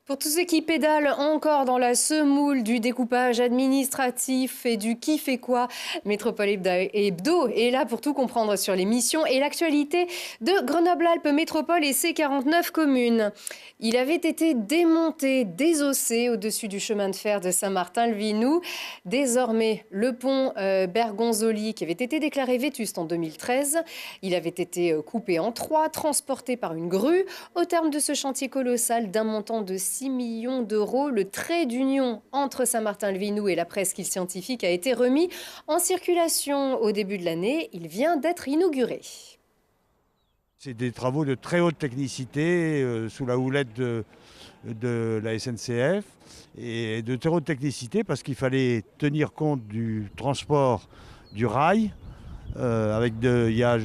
Pour tous ceux qui pédalent encore dans la semoule du découpage administratif et du qui fait quoi, Métropole Hebdo est là pour tout comprendre sur les missions et l'actualité de Grenoble-Alpes Métropole et ses 49 communes. Il avait été démonté, désossé au-dessus du chemin de fer de Saint-Martin-le-Vinou. Désormais, le pont Bergonzoli, qui avait été déclaré vétuste en 2013, il avait été coupé en trois, transporté par une grue. Au terme de ce chantier colossal d'un montant de 6 millions d'euros, le trait d'union entre Saint-Martin-le-Vinou et la presqu'île scientifique a été remis en circulation au début de l'année. Il vient d'être inauguré. C'est des travaux de très haute technicité sous la houlette de la SNCF et de très haute technicité parce qu'il fallait tenir compte du transport du rail. Il y a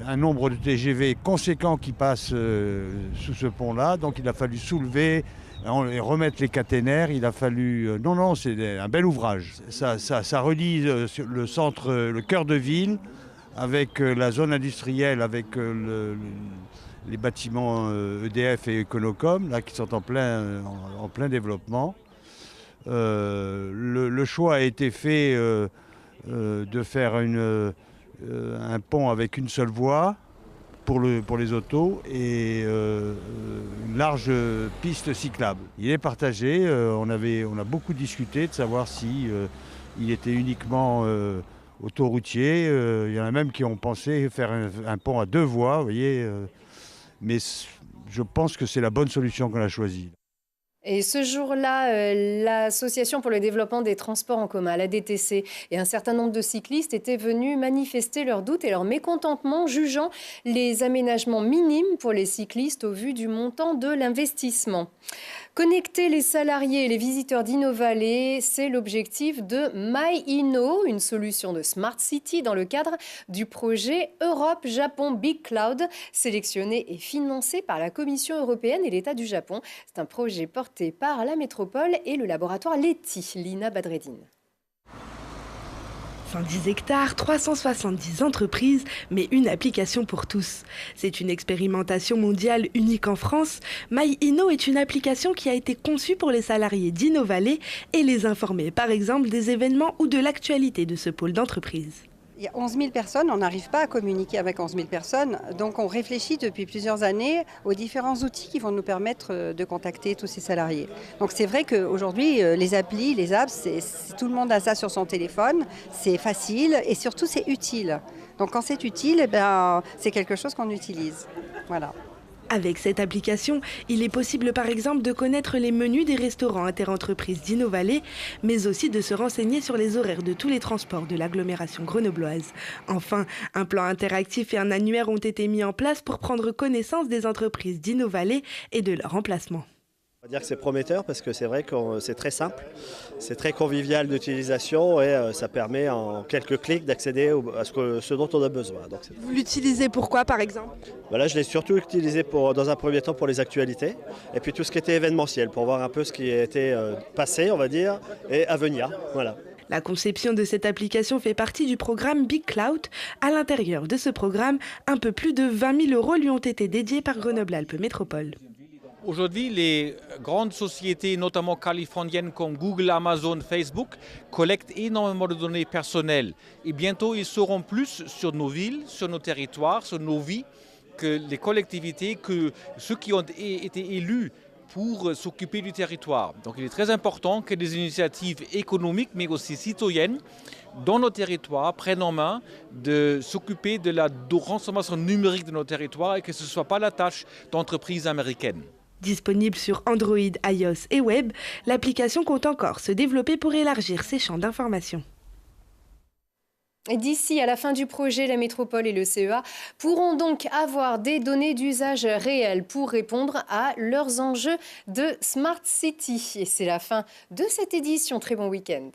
un nombre de TGV conséquent qui passe sous ce pont-là, donc il a fallu soulever et remettre les caténaires. Il a fallu... non, c'est un bel ouvrage. Ça relie le centre, le cœur de ville, avec la zone industrielle, avec les bâtiments EDF et Econocom, là, qui sont en plein développement. Le choix a été fait de faire un pont avec une seule voie pour les autos et une large piste cyclable. Il est partagé, on a beaucoup discuté de savoir si il était uniquement autoroutier. Il y en a même qui ont pensé faire un pont à deux voies, vous voyez, mais je pense que c'est la bonne solution qu'on a choisie. Et ce jour-là, l'Association pour le développement des transports en commun, la DTC, et un certain nombre de cyclistes étaient venus manifester leurs doutes et leur mécontentement, jugeant les aménagements minimes pour les cyclistes au vu du montant de l'investissement. Connecter les salariés et les visiteurs d'InnoValley, c'est l'objectif de MyInno, une solution de Smart City dans le cadre du projet Europe-Japon Big Cloud, sélectionné et financé par la Commission européenne et l'État du Japon. C'est un projet porté par la métropole et le laboratoire Leti, Lina Badreddine. 110 hectares, 370 entreprises, mais une application pour tous. C'est une expérimentation mondiale unique en France. MyInno est une application qui a été conçue pour les salariés d'InnoValley et les informer, par exemple, des événements ou de l'actualité de ce pôle d'entreprise. Il y a 11 000 personnes, on n'arrive pas à communiquer avec 11 000 personnes. Donc on réfléchit depuis plusieurs années aux différents outils qui vont nous permettre de contacter tous ces salariés. Donc c'est vrai qu'aujourd'hui, les applis, les apps, tout le monde a ça sur son téléphone. C'est facile et surtout c'est utile. Donc quand c'est utile, c'est quelque chose qu'on utilise. Voilà. Avec cette application, il est possible par exemple de connaître les menus des restaurants interentreprises d'InnoValley, mais aussi de se renseigner sur les horaires de tous les transports de l'agglomération grenobloise. Enfin, un plan interactif et un annuaire ont été mis en place pour prendre connaissance des entreprises d'InnoValley et de leur emplacement. On va dire que c'est prometteur parce que c'est vrai que c'est très simple, c'est très convivial d'utilisation et ça permet en quelques clics d'accéder à ce dont on a besoin. Donc, vous l'utilisez pourquoi par exemple ? Voilà, je l'ai surtout utilisé dans un premier temps pour les actualités et puis tout ce qui était événementiel pour voir un peu ce qui a été passé, on va dire, et à venir. Voilà. La conception de cette application fait partie du programme Big Cloud. À l'intérieur de ce programme, un peu plus de 20 000 € lui ont été dédiés par Grenoble-Alpes Métropole. Aujourd'hui, les grandes sociétés, notamment californiennes comme Google, Amazon, Facebook, collectent énormément de données personnelles. Et bientôt, ils seront plus sur nos villes, sur nos territoires, sur nos vies, que les collectivités, que ceux qui ont été élus pour s'occuper du territoire. Donc il est très important que des initiatives économiques, mais aussi citoyennes, dans nos territoires, prennent en main de s'occuper de la transformation numérique de nos territoires et que ce ne soit pas la tâche d'entreprises américaines. Disponible sur Android, iOS et web, l'application compte encore se développer pour élargir ses champs d'information. D'ici à la fin du projet, la métropole et le CEA pourront donc avoir des données d'usage réel pour répondre à leurs enjeux de Smart City. Et c'est la fin de cette édition. Très bon week-end.